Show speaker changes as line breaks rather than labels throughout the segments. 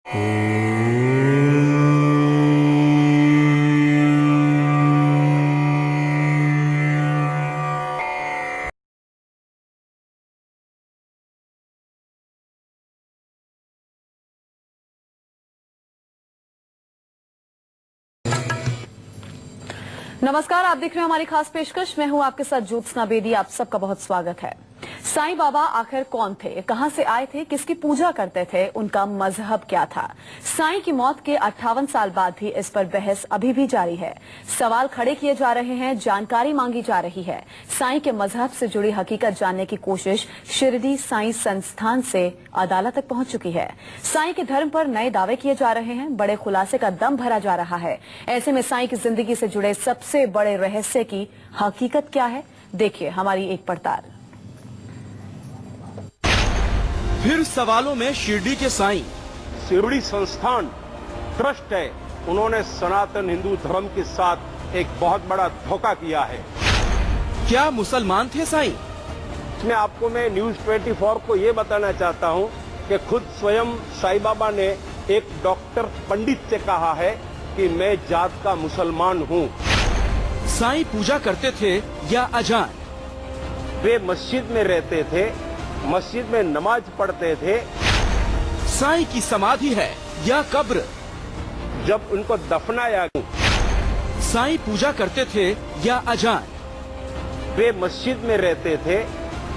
नमस्कार, आप देख रहे हैं हमारी खास पेशकश। मैं हूं आपके साथ ज्योत्सना बेदी। आप सबका बहुत स्वागत है। साईं बाबा आखिर कौन थे, कहां से आए थे, किसकी पूजा करते थे, उनका मजहब क्या था? साईं की मौत के 58 साल बाद भी इस पर बहस अभी भी जारी है। सवाल खड़े किए जा रहे हैं, जानकारी मांगी जा रही है। साईं के मजहब से जुड़ी हकीकत जानने की कोशिश शिरडी साईं संस्थान से अदालत तक पहुंच चुकी है। साईं के धर्म पर नए दावे किए जा रहे हैं, बड़े खुलासे का दम भरा जा रहा है। ऐसे में साईं की जिंदगी से जुड़े सबसे बड़े रहस्य की हकीकत क्या है, देखिए हमारी एक पड़ताल।
फिर सवालों में शिरडी के साईं।
शिरडी संस्थान ट्रस्ट है, उन्होंने सनातन हिंदू धर्म के साथ एक बहुत बड़ा धोखा किया है।
क्या मुसलमान थे साईं?
इसमें आपको मैं न्यूज 24 को ये बताना चाहता हूँ कि खुद स्वयं साईं बाबा ने एक डॉक्टर पंडित से कहा है कि मैं जात का मुसलमान हूँ।
साईं पूजा करते थे या अजान?
वे मस्जिद में रहते थे, मस्जिद में नमाज पढ़ते थे।
साईं की समाधि है या कब्र?
जब उनको दफनाया गया।
साईं पूजा करते थे या अजान?
वे मस्जिद में रहते थे,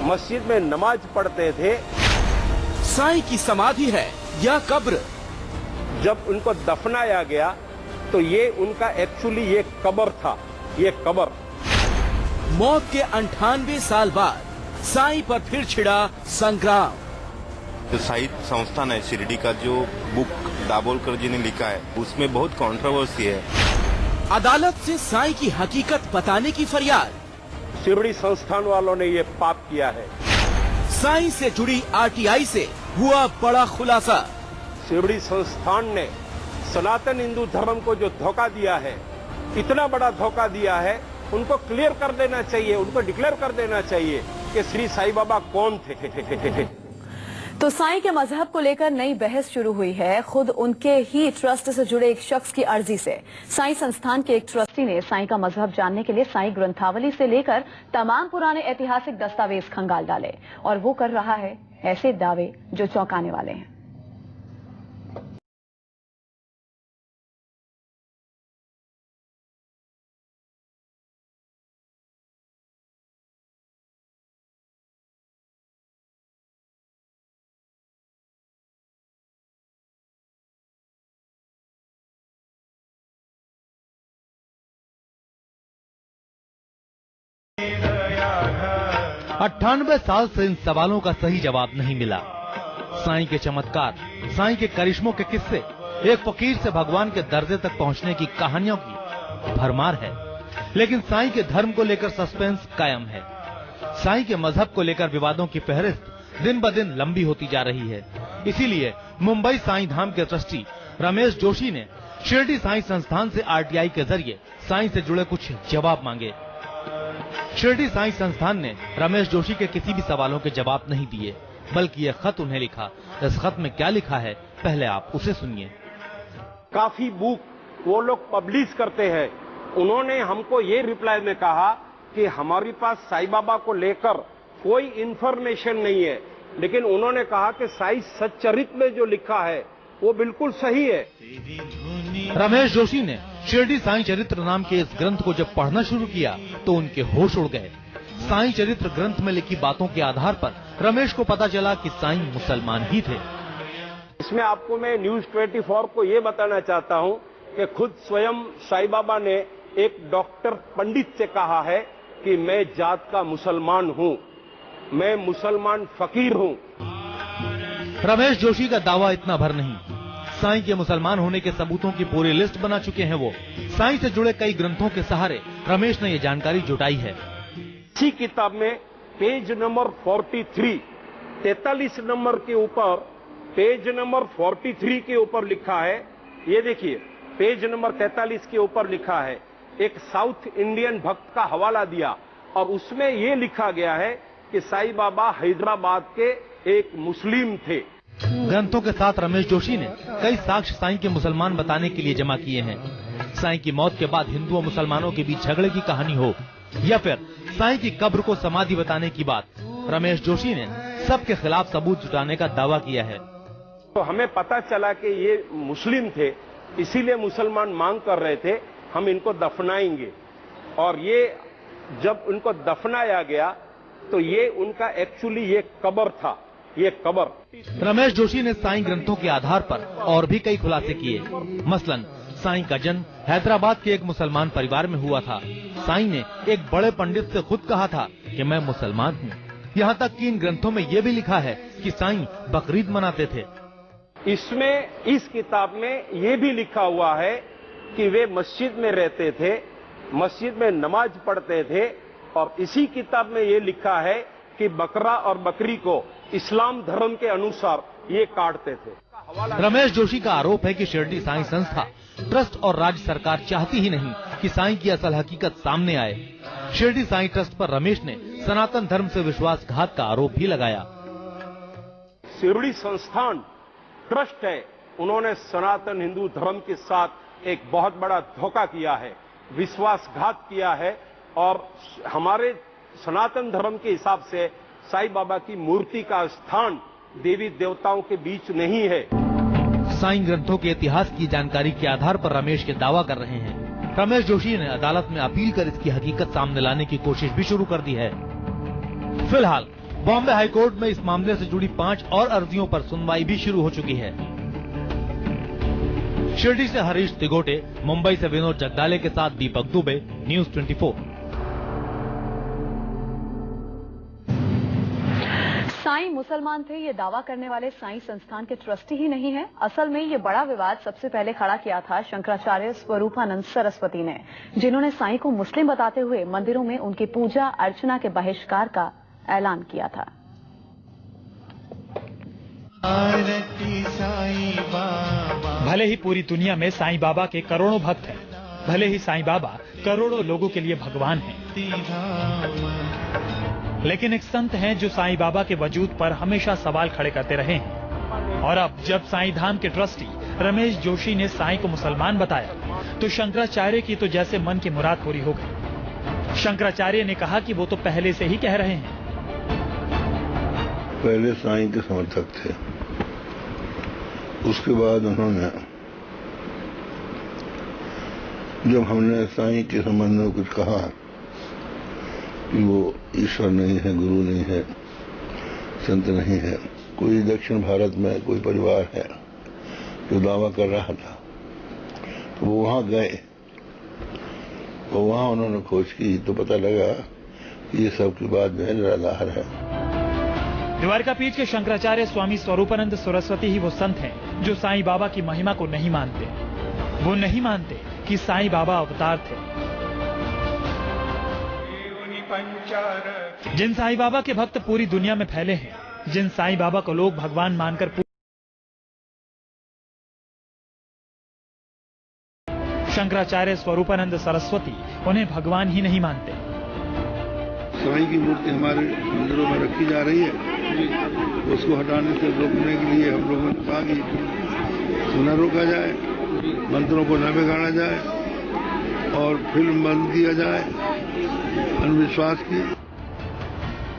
मस्जिद में नमाज पढ़ते थे।
साईं की समाधि है या कब्र?
जब उनको दफनाया गया तो ये उनका एक्चुअली ये कब्र था, ये कब्र।
मौत के 98 साल बाद साईं पर फिर छिड़ा संग्राम।
जो साईं संस्थान है शिरडी का, जो बुक दाभोलकर जी ने लिखा है, उसमें बहुत कंट्रोवर्सी है।
अदालत से साईं की हकीकत बताने की फरियाद।
शिरडी संस्थान वालों ने ये पाप किया है।
साईं से जुड़ी आरटीआई से हुआ बड़ा खुलासा।
शिरडी संस्थान ने सनातन हिंदू धर्म को जो धोखा दिया है, इतना बड़ा धोखा दिया है, उनको क्लियर कर देना चाहिए, उनको डिक्लेयर कर देना चाहिए कि श्री साईं बाबा कौन थे।
तो साईं के मजहब को लेकर नई बहस शुरू हुई है, खुद उनके ही ट्रस्ट से जुड़े एक शख्स की अर्जी से। साईं संस्थान के एक ट्रस्टी ने साईं का मजहब जानने के लिए साईं ग्रंथावली से लेकर तमाम पुराने ऐतिहासिक दस्तावेज खंगाल डाले, और वो कर रहा है ऐसे दावे जो चौंकाने वाले हैं।
अट्ठानवे साल से इन सवालों का सही जवाब नहीं मिला। साईं के चमत्कार, साईं के करिश्मों के किस्से, एक फकीर से भगवान के दर्जे तक पहुंचने की कहानियों की भरमार है। लेकिन साईं के धर्म को लेकर सस्पेंस कायम है। साईं के मजहब को लेकर विवादों की फहरिस्त दिन ब दिन लंबी होती जा रही है। इसीलिए मुंबई साईं धाम के ट्रस्टी रमेश जोशी ने शिरडी साईं संस्थान से आरटीआई के जरिए साईं से जुड़े कुछ जवाब मांगे। शिरडी साईं संस्थान ने रमेश जोशी के किसी भी सवालों के जवाब नहीं दिए, बल्कि ये खत उन्हें लिखा। इस खत में क्या लिखा है, पहले आप उसे सुनिए।
काफी बुक वो लोग पब्लिश करते हैं। उन्होंने हमको ये रिप्लाई में कहा कि हमारे पास साईं बाबा को लेकर कोई इंफॉर्मेशन नहीं है, लेकिन उन्होंने कहा कि साईं सच्चरित में जो लिखा है वो बिल्कुल सही है।
रमेश जोशी ने शिरडी साईं चरित्र नाम के इस ग्रंथ को जब पढ़ना शुरू किया तो उनके होश उड़ गए। साईं चरित्र ग्रंथ में लिखी बातों के आधार पर रमेश को पता चला कि साईं मुसलमान ही थे।
इसमें आपको मैं न्यूज 24 को ये बताना चाहता हूँ कि खुद स्वयं साईं बाबा ने एक डॉक्टर पंडित से कहा है कि मैं जात का मुसलमान हूँ, मैं मुसलमान फकीर हूँ।
रमेश जोशी का दावा इतना भर नहीं। साईं के मुसलमान होने के सबूतों की पूरी लिस्ट बना चुके हैं वो। साईं से जुड़े कई ग्रंथों के सहारे रमेश ने ये जानकारी जुटाई है।
इसी किताब में पेज नंबर 43 नंबर के ऊपर, पेज नंबर 43 के ऊपर लिखा है, ये देखिए पेज नंबर 43 के ऊपर लिखा है, एक साउथ इंडियन भक्त का हवाला दिया और उसमें ये लिखा गया है कि साईं बाबा हैदराबाद के एक मुस्लिम थे।
ग्रंथों के साथ रमेश जोशी ने कई साक्ष्य साईं के मुसलमान बताने के लिए जमा किए हैं। साईं की मौत के बाद हिंदुओं मुसलमानों के बीच झगड़े की कहानी हो या फिर साईं की कब्र को समाधि बताने की बात, रमेश जोशी ने सबके खिलाफ सबूत जुटाने का दावा किया है।
तो हमें पता चला कि ये मुस्लिम थे, इसीलिए मुसलमान मांग कर रहे थे हम इनको दफनाएंगे, और ये जब उनको दफनाया गया तो ये उनका एक्चुअली ये कब्र था, ये कब्र।
रमेश जोशी ने साईं ग्रंथों के आधार पर और भी कई खुलासे किए। मसलन साईं का जन्म हैदराबाद के एक मुसलमान परिवार में हुआ था। साईं ने एक बड़े पंडित से खुद कहा था कि मैं मुसलमान हूँ। यहाँ तक कि इन ग्रंथों में ये भी लिखा है कि साईं बकरीद मनाते थे।
इसमें इस किताब में ये भी लिखा हुआ है कि वे मस्जिद में रहते थे, मस्जिद में नमाज पढ़ते थे, और इसी किताब में ये लिखा है कि बकरा और बकरी को इस्लाम धर्म के अनुसार ये काटते थे।
रमेश जोशी का आरोप है कि शिरडी साईं संस्था, ट्रस्ट और राज्य सरकार चाहती ही नहीं कि साईं की असल हकीकत सामने आए। शिरडी साईं ट्रस्ट पर रमेश ने सनातन धर्म से विश्वासघात का आरोप भी लगाया।
शिरडी संस्थान ट्रस्ट है, उन्होंने सनातन हिंदू धर्म के साथ एक बहुत बड़ा धोखा किया है, विश्वासघात किया है, और हमारे सनातन धर्म के हिसाब से साईं बाबा की मूर्ति का स्थान देवी देवताओं के बीच नहीं है।
साईं ग्रंथों के इतिहास की जानकारी के आधार पर रमेश के दावा कर रहे हैं। रमेश जोशी ने अदालत में अपील कर इसकी हकीकत सामने लाने की कोशिश भी शुरू कर दी है। फिलहाल बॉम्बे हाईकोर्ट में इस मामले से जुड़ी 5 और अर्जियों पर सुनवाई भी शुरू हो चुकी है। शिरडी से हरीश तिगोटे, मुंबई से विनोद जगदाले के साथ दीपक दुबे, न्यूज़ 24।
साईं मुसलमान थे, ये दावा करने वाले साईं संस्थान के ट्रस्टी ही नहीं है। असल में ये बड़ा विवाद सबसे पहले खड़ा किया था शंकराचार्य स्वरूपानंद सरस्वती ने, जिन्होंने साईं को मुस्लिम बताते हुए मंदिरों में उनकी पूजा अर्चना के बहिष्कार का ऐलान किया था।
भले ही पूरी दुनिया में साईं बाबा के करोड़ों भक्त हैं, भले ही साईं बाबा करोड़ों लोगों के लिए भगवान हैं, लेकिन एक संत हैं जो साईं बाबा के वजूद पर हमेशा सवाल खड़े करते रहे हैं। और अब जब साईं धाम के ट्रस्टी रमेश जोशी ने साईं को मुसलमान बताया तो शंकराचार्य की तो जैसे मन की मुराद पूरी हो गई। शंकराचार्य ने कहा कि वो तो पहले से ही कह रहे हैं।
पहले साईं के समर्थक थे, उसके बाद उन्होंने जब हमने साईं के संबंध में कुछ कहा कि वो ईश्वर नहीं है, गुरु नहीं है, संत नहीं है, कोई दक्षिण भारत में कोई परिवार है जो दावा कर रहा था, तो वो वहां गए, तो वहां उन्होंने खोज की तो पता लगा कि ये सब की बात जो है निराधार है।
द्वारकापीठ के शंकराचार्य स्वामी स्वरूपानंद सरस्वती ही वो संत हैं जो साईं बाबा की महिमा को नहीं मानते। वो नहीं मानते कि साईं बाबा अवतार थे। जिन साईं बाबा के भक्त पूरी दुनिया में फैले हैं, जिन साईं बाबा को लोग भगवान मानकर शंकराचार्य स्वरूपानंद सरस्वती उन्हें भगवान ही नहीं मानते।
साईं की मूर्ति हमारे मंदिरों में रखी जा रही है, उसको हटाने से रोकने के लिए हम लोगों ने कहा कि न रोका जाए, मंत्रों को न बिगाड़ा जाए और फिल्म बंद किया जाए अंधविश्वास की।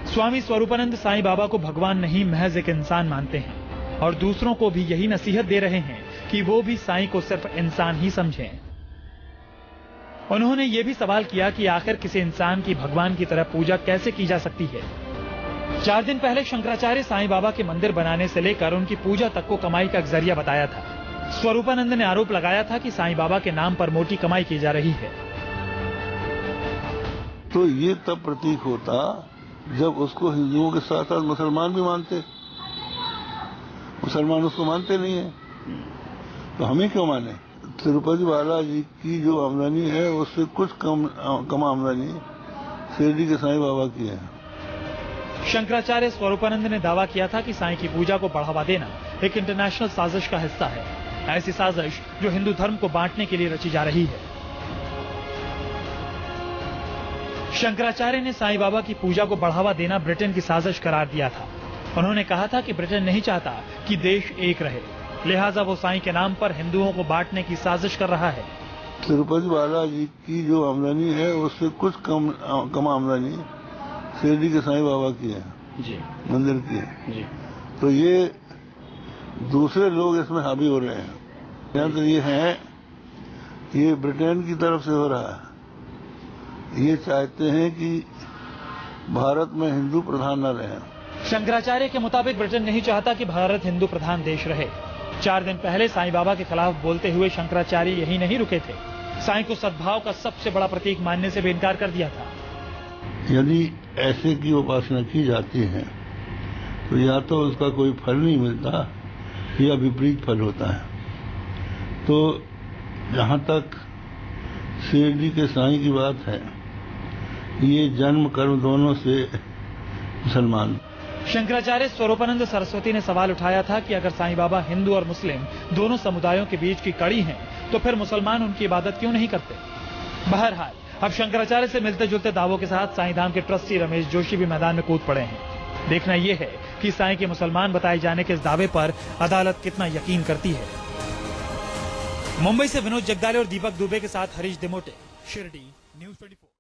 स्वामी स्वरूपानंद साईं बाबा को भगवान नहीं महज एक इंसान मानते हैं और दूसरों को भी यही नसीहत दे रहे हैं कि वो भी साईं को सिर्फ इंसान ही समझें। उन्होंने ये भी सवाल किया कि आखिर किसी इंसान की भगवान की तरह पूजा कैसे की जा सकती है। 4 दिन पहले शंकराचार्य साईं बाबा के मंदिर बनाने से लेकर उनकी पूजा तक को कमाई का एक जरिया बताया था। स्वरूपानंद ने आरोप लगाया था कि साईं बाबा के नाम पर मोटी कमाई की जा रही है।
तो ये तब प्रतीक होता जब उसको हिंदुओं के साथ साथ मुसलमान भी मानते। मुसलमान उसको मानते नहीं है, तो हमें क्यों माने? तिरुपति बालाजी की जो आमदनी है उससे कुछ कम आमदनी शिरडी के साईं बाबा की है।
शंकराचार्य स्वरूपानंद ने दावा किया था कि साईं की पूजा को बढ़ावा देना एक इंटरनेशनल साजिश का हिस्सा है, ऐसी साजिश जो हिंदू धर्म को बांटने के लिए रची जा रही है। शंकराचार्य ने साईं बाबा की पूजा को बढ़ावा देना ब्रिटेन की साजिश करार दिया था। उन्होंने कहा था कि ब्रिटेन नहीं चाहता कि देश एक रहे, लिहाजा वो साईं के नाम पर हिंदुओं को बांटने की साजिश कर रहा है।
तिरुपति बालाजी की जो आमदनी है उससे कुछ कम आमदनी शिरडी के साईं बाबा की है
जी,
मंदिर की है
जी।
तो ये दूसरे लोग इसमें हावी हो रहे हैं। यहाँ तो ये है, ये ब्रिटेन की तरफ से हो रहा है। ये चाहते हैं कि भारत में हिंदू प्रधान न रहे।
शंकराचार्य के मुताबिक ब्रिटेन नहीं चाहता कि भारत हिंदू प्रधान देश रहे। 4 दिन पहले साईं बाबा के खिलाफ बोलते हुए शंकराचार्य यही नहीं रुके थे, साईं को सद्भाव का सबसे बड़ा प्रतीक मानने से भी इनकार कर दिया था।
यदि ऐसे की उपासना की जाती है तो या तो उसका कोई फल नहीं मिलता या विपरीत फल होता है। तो जहाँ तक शिरडी के साईं की बात है, ये जन्म कर्म दोनों से मुसलमान।
शंकराचार्य स्वरूपानंद सरस्वती ने सवाल उठाया था कि अगर साईं बाबा हिंदू और मुस्लिम दोनों समुदायों के बीच की कड़ी हैं, तो फिर मुसलमान उनकी इबादत क्यों नहीं करते। बहरहाल अब शंकराचार्य से मिलते जुलते दावों के साथ साईं धाम के ट्रस्टी रमेश जोशी भी मैदान में कूद पड़े हैं। देखना यह है कि साईं के मुसलमान बताए जाने के इस दावे पर अदालत कितना यकीन करती है। मुंबई से विनोद जगदाले और दीपक दुबे के साथ हरीश दिमोटे, शिरडी, न्यूज़ 24।